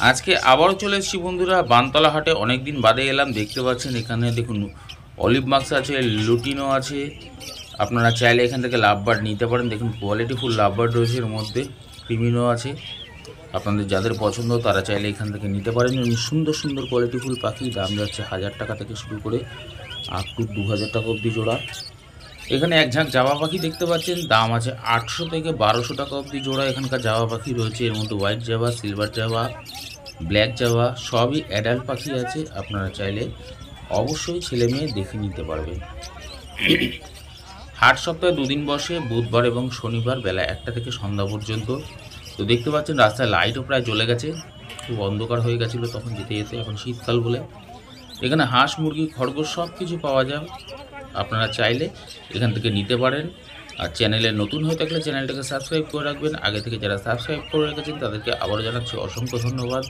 আজকে আবারও চলে এসেছি বন্ধুরা বানতলা হাটে। অনেক দিন বাদে এলাম। দেখতে পাচ্ছেন এখানে দেখুন অলিভ মার্কস আছে, লুটিনো আছে। আপনারা চাইলে এখান থেকে লাভবার্ড নিতে পারেন। দেখুন কোয়ালিটিফুল লাভবার্ড রয়েছে, এর মধ্যে ক্রিমিনো আছে। আপনাদের যাদের পছন্দ তারা চাইলে এখান থেকে নিতে পারেন। সুন্দর সুন্দর কোয়ালিটিফুল পাখি, দাম যাচ্ছে 1000 টাকা থেকে শুরু করে আপ টু 2000 টাকা অবধি জোড়া। এখানে এক ঝাঁক জাবা পাখি দেখতে পাচ্ছেন, দাম আছে 800 থেকে 1200 টাকা অবধি জোড়া। এখানকার জাবা পাখি রয়েছে, এর মধ্যে হোয়াইট জাবা, সিলভার জাবা, ব্ল্যাক জাভা, সবই অ্যাডাল্ট পাখি আছে। আপনারা চাইলে অবশ্যই ছেলে মেয়ে দেখে নিতে পারবেন। হাট সপ্তাহে 2 দিন বসে, বুধবার এবং শনিবার বেলা 1টা থেকে সন্ধ্যা পর্যন্ত। তো দেখতে পাচ্ছেন রাস্তায় লাইটও প্রায় জ্বলে গেছে, খুব অন্ধকার হয়ে গেছিলো তখন যেতে যেতে। এখন শীতকাল বলে এখানে হাঁস, মুরগি, খরগোশ সব কিছু পাওয়া যায়। আপনারা চাইলে এখান থেকে নিতে পারেন। আর চ্যানেলে নতুন হয়ে থাকলে চ্যানেলটাকে সাবস্ক্রাইব করে রাখবেন। আগে থেকে যারা সাবস্ক্রাইব করে রেখেছেন তাদেরকে আবারও জানাচ্ছি অসংখ্য ধন্যবাদ।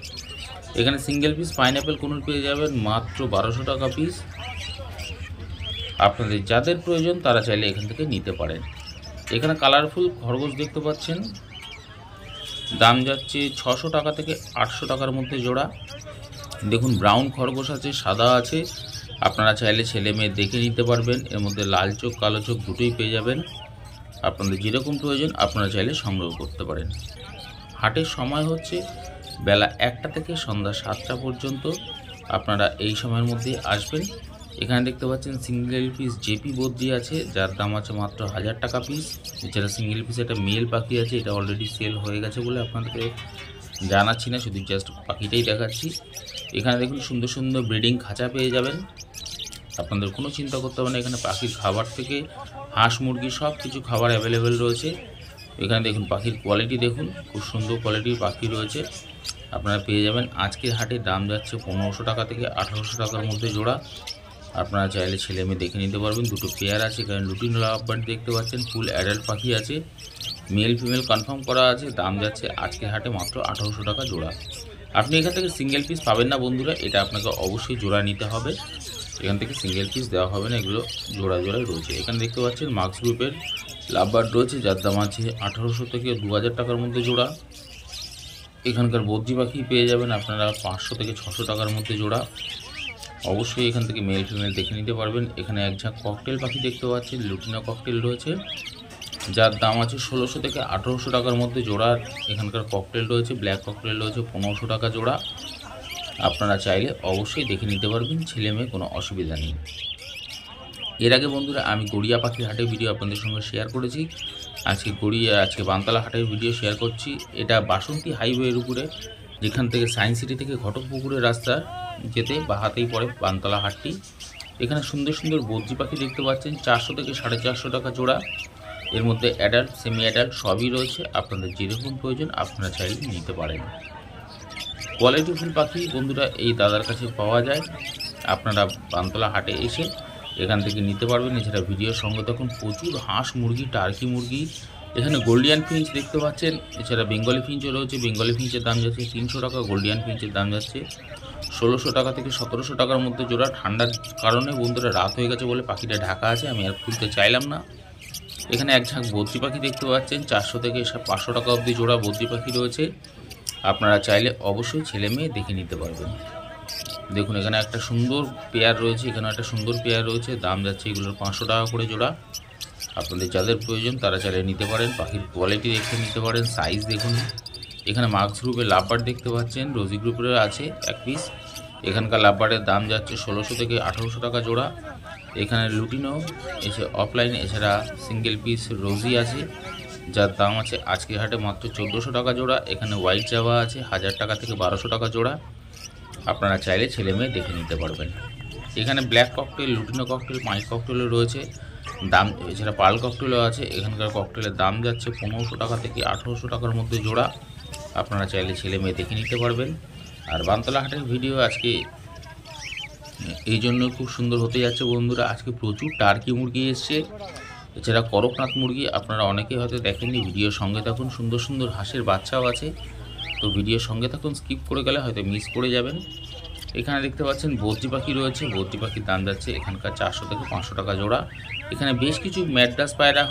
এখানে সিঙ্গেল পিস পাইনঅ্যাপেল কুনুর পেয়ে যাবেন মাত্র 1200 টাকা পিস। আপনাদের যাদের প্রয়োজন তারা চাইলে এখান থেকে নিতে পারেন। এখানে কালারফুল খরগোশ দেখতে পাচ্ছেন, দাম যাচ্ছে 600 টাকা থেকে 800 টাকার মধ্যে জোড়া। দেখুন ব্রাউন খরগোশ আছে, সাদা আছে। আপনারা চাইলে ছেলে মেয়ে দেখে নিতে পারবেন। এর মধ্যে লাল চোখ, কালো চোখ দুটোই পেয়ে যাবেন। আপনাদের যেরকম প্রয়োজন আপনারা চাইলে সংগ্রহ করতে পারেন। হাটের সময় হচ্ছে বেলা 1টা থেকে সন্ধ্যা 7টা পর্যন্ত। আপনারা এই সময়ের মধ্যে আসবেন। এখানে দেখতে পাচ্ছেন সিঙ্গেল পিস জেপি বদ্রি আছে, যার দাম আছে মাত্র 1000 টাকা পিস। এছাড়া সিঙ্গেল পিস একটা মেল পাখি আছে, এটা অলরেডি সেল হয়ে গেছে বলে আপনাদেরকে জানাচ্ছি না, শুধু জাস্ট পাখিটাই দেখাচ্ছি। এখানে দেখুন সুন্দর সুন্দর ব্রিডিং খাঁচা পেয়ে যাবেন। আপনাদের কোনো চিন্তা করতে হবে না, এখানে পাখির খাবার থেকে হাঁস, মুরগি সব কিছু খাবার অ্যাভেলেবেল রয়েছে। এখানে দেখুন পাখির কোয়ালিটি দেখুন, খুব সুন্দর কোয়ালিটির পাখি রয়েছে। আপনারা পেয়ে যাবেন। আজকের হাটের দাম যাচ্ছে 1500 টাকা থেকে 1800 টাকার মধ্যে জোড়া। আপনারা চাইলে ছেলে মেয়ে দেখে নিতে পারবেন। দুটো পেয়ার আছে। এখানে লুটিনো লাভবার্ড দেখতে পাচ্ছেন, ফুল অ্যাডাল্ট পাখি আছে, মেল ফিমেল কনফার্ম করা আছে। দাম যাচ্ছে আজকের হাটে মাত্র 1800 টাকা জোড়া। আপনি এখান থেকে সিঙ্গেল পিস পাবেন না বন্ধুরা, এটা আপনাকে অবশ্যই জোড়া নিতে হবে। এখান থেকে সিঙ্গেল পিস দেওয়া হবে না, এগুলো জোড়া জোড়াই রয়েছে। এখানে দেখতে পাচ্ছেন মার্কস গ্রুপের লাভবার্ড রয়েছে, যার দাম আছে 1800 থেকে 2000 টাকার মধ্যে জোড়া। এখানকার বদ্রি পাখি পেয়ে যাবেন আপনারা 500 থেকে 600 টাকার মধ্যে জোড়া। অবশ্যই এখান থেকে মেল ফিমেল দেখে নিতে পারবেন। এখানে এক ঝাঁক ককটেল পাখি দেখতে পাচ্ছেন, লুটিনো ককটেল রয়েছে, যার দাম আছে 1600 থেকে 1800 টাকার মধ্যে জোড়া। এখানকার ককটেল রয়েছে, ব্ল্যাক ককটেল রয়েছে 1500 টাকা জোড়া। আপনারা চাইলে অবশ্যই দেখে নিতে পারবেন, ছেলে মেয়ে কোনো অসুবিধা নেই। এর আগে বন্ধুরা আমি গড়িয়া পাখির হাটের ভিডিও আপনাদের সঙ্গে শেয়ার করেছি। আজকে বানতলা হাটের ভিডিও শেয়ার করছি। এটা বাসন্তী হাইওয়ের উপরে, যেখান থেকে সায়েন্স সিটি থেকে ঘটকপুকুরের রাস্তা যেতে বা হাতেই পড়ে বানতলা হাটটি। এখানে সুন্দর সুন্দর বদ্রি পাখি দেখতে পাচ্ছেন, 400 থেকে 450 টাকা জোড়া। এর মধ্যে অ্যাডাল্ট, সেমি অ্যাডাল্ট সবই রয়েছে। আপনাদের যেরকম প্রয়োজন আপনারা চাইলে নিতে পারেন। কোয়ালিটিফুল পাখি বন্ধুরা এই দাদার কাছে পাওয়া যায়। আপনারা বানতলা হাটে এসে এখান থেকে নিতে পারবেন। এছাড়া ভিডিওর সঙ্গে তখন প্রচুর হাঁস, মুরগি, টার্কি মুরগি। এখানে গোল্ডিয়ান ফিঞ্চ দেখতে পাচ্ছেন। এছাড়া বেঙ্গলি ফিঞ্চও রয়েছে। বেঙ্গলি ফিঞ্চের দাম যাচ্ছে 300 টাকা, গোল্ডিয়ান ফিঞ্চের দাম যাচ্ছে 1600 টাকা থেকে 1700 টাকার মধ্যে জোড়া। ঠান্ডার কারণে বন্ধুরা রাত হয়ে গেছে বলে পাখিটা ঢাকা আছে, আমি আর খুলতে চাইলাম না। এখানে এক ঝাঁক বদ্রি পাখি দেখতে পাচ্ছেন, 400 থেকে 500 টাকা অবধি জোড়া বদ্রি পাখি রয়েছে। আপনারা চাইলে অবশ্যই ছেলে মেয়ে দেখে নিতে পারবেন। দেখুন এখানে একটা সুন্দর পেয়ার রয়েছে, এখানে একটা সুন্দর পেয়ার রয়েছে, দাম যাচ্ছে এগুলোর 500 টাকা করে জোড়া। আপনাদের যাদের প্রয়োজন তারা চাইলে নিতে পারেন। পাখির কোয়ালিটি দেখে নিতে পারেন, সাইজ দেখুন। এখানে মার্কস গ্রুপের লাভবার্ড দেখতে পাচ্ছেন, রোজি গ্রুপের আছে এক পিস। এখানকার লাভবার্ডের দাম যাচ্ছে 1600 থেকে 1800 টাকা জোড়া। এখানে লুটিনো এসে অফলাইন, এছাড়া সিঙ্গেল পিস রোজি আছে, যার দাম আছে আজকের হাটে মাত্র 1400 টাকা জোড়া। এখানে হোয়াইট জাভা আছে 1000 টাকা থেকে 1200 টাকা জোড়া। আপনারা চাইলে ছেলে মেয়ে দেখে নিতে পারবেন। এখানে ব্ল্যাক ককটেল, লুটিনো ককটেল, মাইক ককটেলও রয়েছে দাম। এছাড়া পার্ল ককটেলও আছে। এখানকার ককটেলের দাম যাচ্ছে 1500 টাকা থেকে 1800 টাকার মধ্যে জোড়া। আপনারা চাইলে ছেলে মেয়ে দেখে নিতে পারবেন। আর বানতলা হাটের ভিডিও আজকে এই জন্য খুব সুন্দর হতে যাচ্ছে বন্ধুরা। আজকে প্রচুর টার্কি মুরগি এসছে, এছাড়া করকনাথ মুরগি আপনারা অনেকেই হয়তো দেখেননি। ভিডিওর সঙ্গে থাকুন, সুন্দর সুন্দর হাঁসের বাচ্চাও আছে। তো ভিডিওর সঙ্গে থাকুন, স্কিপ করে গেলে হয়তো মিস করে যাবেন। এখানে দেখতে পাচ্ছেন বদ্রি পাখি রয়েছে, বদ্রি পাখির দাম যাচ্ছে এখানকার 400 থেকে 500 টাকা জোড়া। এখানে বেশ কিছু ম্যাড্রাস পায়রা,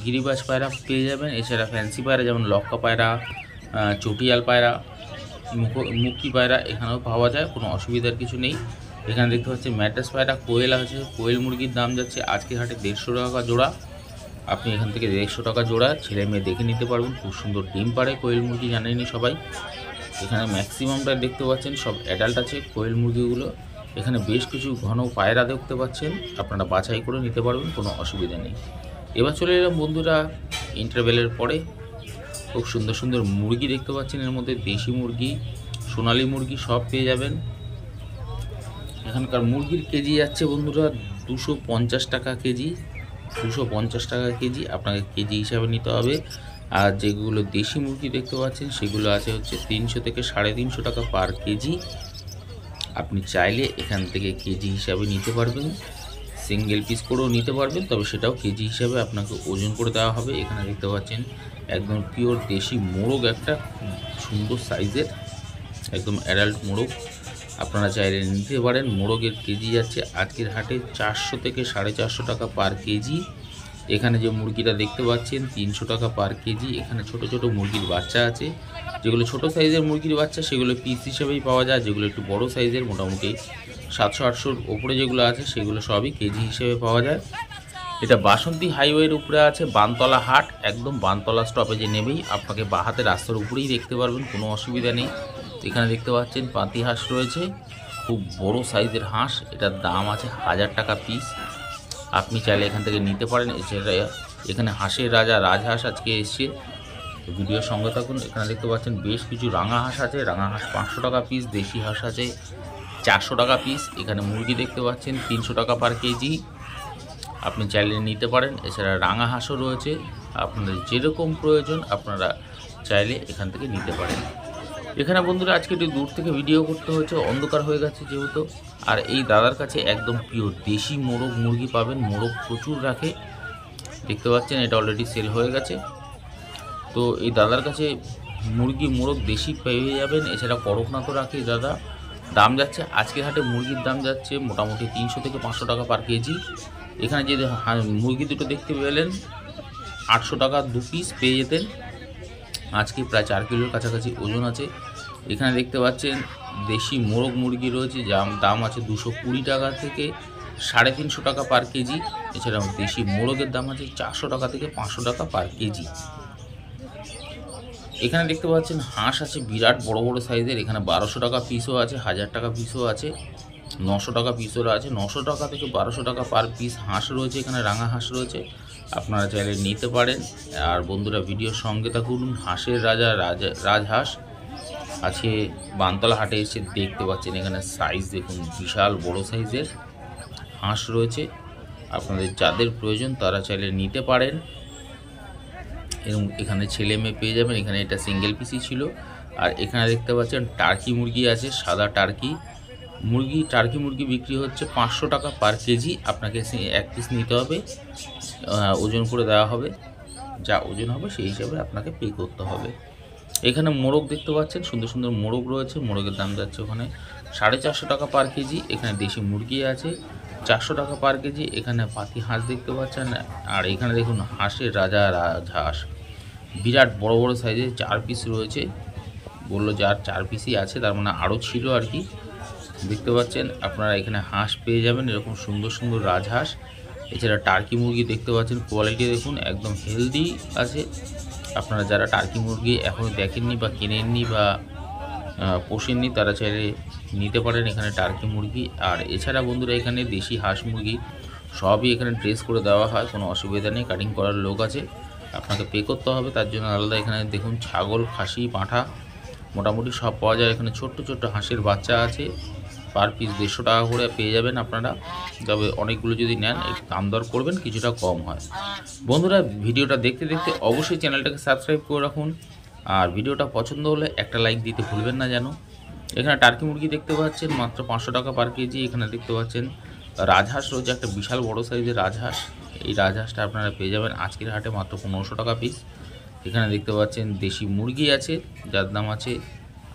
গিরিবাজ পায়রা পেয়ে যাবেন। এছাড়া ফ্যান্সি পায়রা যেমন লক্কা পায়রা, চটিয়াল পায়রা মুক্তি পায়রা এখানেও পাওয়া যায়, কোনো অসুবিধার কিছু নেই। এখানে দেখতে পাচ্ছেন ম্যাড্রাস পায়রা, কোয়েল আছে। কোয়েল মুরগির দাম যাচ্ছে আজকের হাটে 150 টাকা জোড়া। আপনি এখান থেকে 150 টাকা জোড়া ছেলে মেয়ে দেখে নিতে পারবেন। খুব সুন্দর ডিম পাড়ে কোয়েল মুরগি, জানেনই সবাই। এখানে ম্যাক্সিমামটা দেখতে পাচ্ছেন সব অ্যাডাল্ট আছে কোয়েল মুরগিগুলো। এখানে বেশ কিছু ঘন পায়রা দেখতে পাচ্ছেন, আপনারা বাছাই করে নিতে পারবেন, কোনো অসুবিধা নেই। এবার চলে এলাম বন্ধুরা ইন্টারভেলের পরে। খুব সুন্দর সুন্দর মুরগি দেখতে পাচ্ছেন, এর মধ্যে দেশি মুরগি, সোনালি মুরগি সব পেয়ে যাবেন। এখানকার মুরগির কেজি যাচ্ছে বন্ধুরা 250 টাকা কেজি, 250 টাকা কেজি আপনাকে কেজি হিসাবে নিতে হবে। আর যেগুলো দেশি মুরগি দেখতে পাচ্ছেন সেগুলো আছে হচ্ছে 300 থেকে 350 টাকা পার কেজি। আপনি চাইলে এখান থেকে কেজি হিসাবে নিতে পারবেন, সিঙ্গেল পিস করেও নিতে পারবেন, তবে সেটাও কেজি হিসাবে আপনাকে ওজন করে দেওয়া হবে। এখানে দেখতে পাচ্ছেন একদম পিওর দেশি মোরগ, একটা সুন্দর সাইজের একদম অ্যাডাল্ট মোরগ, আপনারা চাইলে নিতে পারেন। মোরগের কেজি যাচ্ছে আজকের হাটে 400 থেকে 450 টাকা পার কেজি। এখানে যে মুরগিটা দেখতে পাচ্ছেন 300 টাকা পার কেজি। এখানে ছোট ছোট মুরগির বাচ্চা আছে, যেগুলো ছোট সাইজের মুরগির বাচ্চা সেগুলো পিস হিসেবেই পাওয়া যায়। যেগুলো একটু বড় সাইজের মোটামুটি 700-800-র ওপরে যেগুলো আছে সেগুলো সবই কেজি হিসেবে পাওয়া যায়। এটা বাসন্তী হাইওয়ের উপরে আছে, বানতলা হাট, একদম বানতলা স্টপেজে নেবেই আপনাকে বাহাতে রাস্তার উপরেই দেখতে পারবেন, কোনো অসুবিধা নেই। এখানে দেখতে পাচ্ছেন পাতি হাঁস রয়েছে, খুব বড় সাইজের হাঁস, এটার দাম আছে 1000 টাকা পিস। আপনি চাইলে এখান থেকে নিতে পারেন। এছাড়া এখানে হাঁসের রাজা রাজহাঁস আজকে এসছে, ভিডিওর সঙ্গে থাকুন। এখানে দেখতে পাচ্ছেন বেশ কিছু রাঙা হাঁস আছে, রাঙা হাঁস 500 টাকা পিস, দেশি হাঁস আছে 400 টাকা পিস। এখানে মুরগি দেখতে পাচ্ছেন 300 টাকা পার কেজি, আপনি চাইলে নিতে পারেন। এছাড়া রাঙা হাঁসও রয়েছে, আপনাদের যেরকম প্রয়োজন আপনারা চাইলে এখান থেকে নিতে পারেন। এখানে বন্ধুরা আজকে একটু দূর থেকে ভিডিও করতে হচ্ছে, অন্ধকার হয়ে গেছে যেহেতু। আর এই দাদার কাছে একদম পিওর দেশি মোরগ মুরগি পাবেন, মোরগ প্রচুর রাখে, দেখতে পাচ্ছেন এটা অলরেডি সেল হয়ে গেছে। তো এই দাদার কাছে মুরগি মোরগ দেশি পেয়ে যাবেন। এছাড়া করকনাথও রাখে দাদা। দাম যাচ্ছে আজকের হাটে মুরগির দাম যাচ্ছে মোটামুটি 300 থেকে 500 টাকা পার কেজি। এখানে যে মুরগি দুটো দেখতে পেলেন 800 টাকা 2 পিস পেয়ে যেতেন, আজকে প্রায় 4 কিলোর কাছাকাছি ওজন আছে। এখানে দেখতে পাচ্ছেন দেশি মোরগ মুরগি রয়েছে, যার দাম আছে 220 টাকা থেকে 350 টাকা পার কেজি। এছাড়াও দেশি মোরগের দাম আছে 400 টাকা থেকে 500 টাকা পার কেজি। এখানে দেখতে পাচ্ছেন হাঁস আছে বিরাট বড় বড় সাইজের, এখানে 1200 টাকা পিসও আছে, 1000 টাকা পিসও আছে, 900 টাকা পিসও আছে। 900 টাকা থেকে 1200 টাকা পার পিস হাঁস রয়েছে, এখানে রাঙা হাঁস রয়েছে, আপনারা চাইলে নিতে পারেন। আর বন্ধুরা ভিডিওর সঙ্গে থাকুন। হাঁসের রাজা রাজহাঁস আছে বানতলা হাটে এসে দেখতে পাচ্ছেন, এখানে সাইজ দেখুন বিশাল বড় সাইজের হাঁস রয়েছে, আপনাদের যাদের প্রয়োজন তারা চাইলে নিতে পারেন। এবং এখানে ছেলে মেয়ে পেয়ে যাবেন। এখানে এটা সিঙ্গেল পিসই ছিল। আর এখানে দেখতে পাচ্ছেন টার্কি মুরগি আছে, সাদা টার্কি মুরগি বিক্রি হচ্ছে 500 টাকা পার কেজি। আপনাকে এক পিস নিতে হবে, ওজন করে দেওয়া হবে, যা ওজন হবে সেই হিসাবে আপনাকে পে করতে হবে। এখানে মোরগ দেখতে পাচ্ছেন, সুন্দর সুন্দর মোরগ রয়েছে, মোরগের দাম যাচ্ছে ওখানে 450 টাকা পার কেজি। এখানে দেশি মুরগি আছে 400 টাকা পার কেজি। এখানে পাতি হাঁস দেখতে পাচ্ছেন। আর এখানে দেখুন হাঁসের রাজা রাজহাঁস, বিরাট বড় বড় সাইজের 4 পিস রয়েছে, বললো যার 4 পিসই আছে, তার মানে আরও ছিল আর কি। দেখতে পাচ্ছেন আপনারা এখানে হাঁস পেয়ে যাবেন, এরকম সুন্দর সুন্দর রাজহাঁস। এছাড়া টার্কি মুরগি দেখতে পাচ্ছেন, কোয়ালিটি দেখুন একদম হেলদি আছে। আপনারা যারা টার্কি মুরগি এখনও দেখেননি বা কেনেননি বা পোষেননি তারা চাইলে নিতে পারেন এখানে টার্কি মুরগি। আর এছাড়া বন্ধুরা এখানে দেশি হাঁস মুরগি সবই এখানে ড্রেস করে দেওয়া হয়, কোনো অসুবিধা নেই। কাটিং করার লোক আছে, আপনাকে পে করতে হবে তার জন্য আলাদা। এখানে দেখুন ছাগল, খাসি, পাঁঠা মোটামুটি সব পাওয়া যায়। এখানে ছোট্ট ছোট্ট হাঁসের বাচ্চা আছে, পার পিস 150 টাকা করে পেয়ে যাবেন আপনারা। তবে অনেকগুলো যদি নেন একটু দাম দর করবেন, কিছুটা কম হয়। বন্ধুরা ভিডিওটা দেখতে দেখতে অবশ্যই চ্যানেলটাকে সাবস্ক্রাইব করে রাখুন। আর ভিডিওটা পছন্দ হলে একটা লাইক দিতে ভুলবেন না যেন। এখানে টার্কি মুরগি দেখতে পাচ্ছেন মাত্র 500 টাকা পার কেজি। এখানে দেখতে পাচ্ছেন রাজহাঁস রয়েছে, একটা বিশাল বড় সাইজের রাজহাঁস। এই রাজহাঁসটা আপনারা পেয়ে যাবেন আজকের হাটে মাত্র 1500 টাকা পিস। এখানে দেখতে পাচ্ছেন দেশি মুরগি আছে, যার দাম আছে।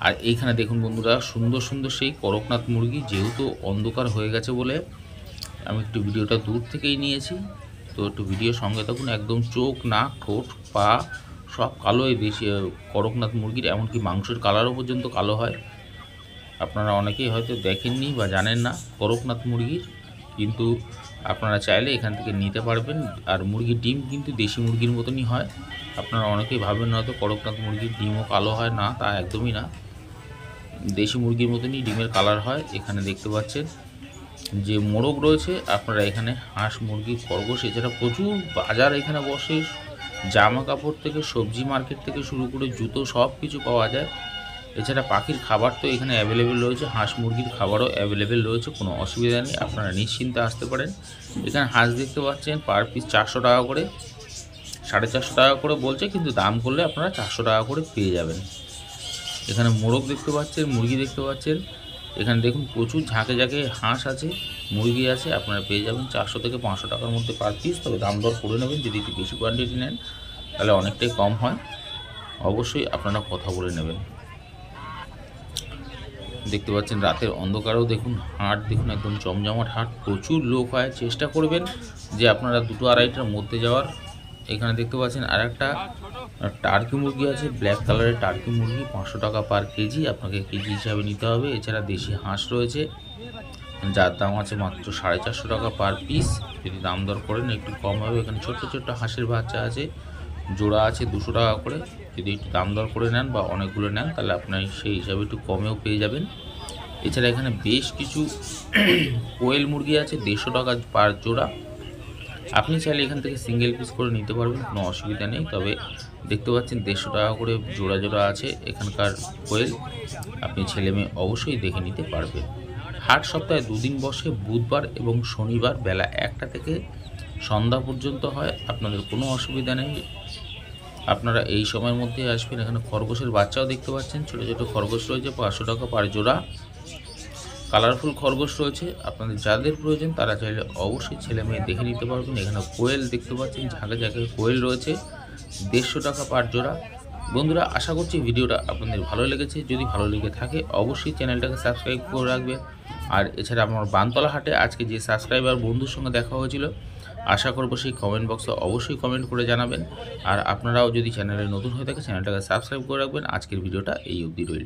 আর এইখানে দেখুন বন্ধুরা সুন্দর সুন্দর সেই করকনাথ মুরগি, যেহেতু অন্ধকার হয়ে গেছে বলে আমি একটু ভিডিওটা দূর থেকেই নিয়েছি, তো একটু ভিডিও সঙ্গে থাকুন। একদম চোখ, নাক, ঠোঁট, পা সব কালো এই দেশি করকনাথ মুরগির, এমনকি মাংসের কালারও পর্যন্ত কালো হয়। আপনারা অনেকেই হয়তো দেখেননি বা জানেন না করকনাথ মুরগির, কিন্তু আপনারা চাইলে এখান থেকে নিতে পারবেন। আর মুরগির ডিম কিন্তু দেশি মুরগির মতনই হয়। আপনারা অনেকেই ভাবেন হয়তো করকনাথ মুরগির ডিমও কালো হয়, না, তা একদমই না, দেশি মুরগির মতনই ডিমের কালার হয়। এখানে দেখতে পাচ্ছেন যে মোরগ রয়েছে, আপনারা এখানে হাঁস, মুরগি, খরগোশ, এছাড়া প্রচুর বাজার এখানে বসে। জামা কাপড় থেকে সবজি মার্কেট থেকে শুরু করে জুতো সব কিছু পাওয়া যায়। এছাড়া পাখির খাবার তো এখানে অ্যাভেলেবেল রয়েছে, হাঁস মুরগির খাবারও অ্যাভেলেবেল রয়েছে, কোনো অসুবিধা নেই, আপনারা নিশ্চিন্তে আসতে পারেন। এখানে হাঁস দেখতে পাচ্ছেন পার পিস 400 টাকা করে, 450 টাকা করে বলছে, কিন্তু দাম করলে আপনারা 400 টাকা করে পেয়ে যাবেন। এখানে মোরগ দেখতে পাচ্ছেন, মুরগি দেখতে পাচ্ছেন। এখানে দেখুন প্রচুর ঝাঁকে ঝাঁকে হাঁস আছে, মুরগি আছে, আপনারা পেয়ে যাবেন 400 থেকে 500 টাকার মধ্যে পার পিস। তবে দাম দর করে নেবেন, যদি একটু বেশি কোয়ান্টিটি নেন তাহলে অনেকটাই কম হয়, অবশ্যই আপনারা কথা বলে নেবেন। দেখতে পাচ্ছেন রাতের অন্ধকারেও দেখুন হাট, দেখুন একদম জমজমাট হাট, প্রচুর লোক হয়। চেষ্টা করবেন যে আপনারা 2-2.5টার মধ্যে যাওয়ার। এখানে দেখতে পাচ্ছেন আর একটা টার্কি মুরগি আছে, ব্ল্যাক কালারের টার্কি মুরগি, 500 টাকা পার কেজি, আপনাকে কেজি হিসাবে নিতে হবে। এছাড়া দেশি হাঁস রয়েছে, যার দাম আছে মাত্র 450 টাকা পার পিস, যদি দাম দর করেন একটু কম হবে। এখানে ছোট্ট ছোট্ট হাঁসের বাচ্চা আছে, জোড়া আছে 200 টাকা করে, যদি একটু দাম দর করে নেন বা অনেকগুলো নেন তাহলে আপনার সেই হিসাবে একটু কমেও পেয়ে যাবেন। এছাড়া এখানে বেশ কিছু কোয়েল মুরগি আছে, 150 টাকা পার জোড়া। আপনি চাইলে এখান থেকে সিঙ্গেল পিস করে নিতে পারবেন, কোনো অসুবিধা নেই। তবে দেখতে পাচ্ছেন 150 টাকা করে জোড়া জোড়া আছে এখানকার কোয়েল, আপনি ছেলে মেয়ে অবশ্যই দেখে নিতে পারবেন। হাট সপ্তাহে 2 দিন বসে, বুধবার এবং শনিবার বেলা 1টা থেকে সন্ধ্যা পর্যন্ত হয়, আপনাদের কোনো অসুবিধা নেই, আপনারা এই সময়ের মধ্যে আসবেন। এখানে খরগোশের বাচ্চাও দেখতে পাচ্ছেন, ছোটো ছোটো খরগোশ রয়েছে, 500 টাকা পার জোড়া। কালারফুল খরগোশ রয়েছে, আপনাদের যাদের প্রয়োজন তারা চাইলে অবশ্যই ছেলে মেয়ে দেখে নিতে পারবেন। এখানে কোয়েল দেখতে পাচ্ছেন, ঝাঁকে ঝাঁকে কোয়েল রয়েছে, 150 টাকা পার জোড়া। বন্ধুরা, আশা করছি ভিডিওটা আপনাদের ভালো লেগেছে। যদি ভালো লেগে থাকে অবশ্যই চ্যানেলটাকে সাবস্ক্রাইব করে রাখবেন। আর এছাড়া আমার বানতলা হাটে আজকে যে সাবস্ক্রাইবার বন্ধুর সঙ্গে দেখা হয়েছিল, আশা করবো সেই কমেন্ট বক্সে অবশ্যই কমেন্ট করে জানাবেন। আর আপনারাও যদি চ্যানেলে নতুন হয়ে থাকে চ্যানেলটাকে সাবস্ক্রাইব করে রাখবেন। আজকের ভিডিওটা এই অবধি রইল।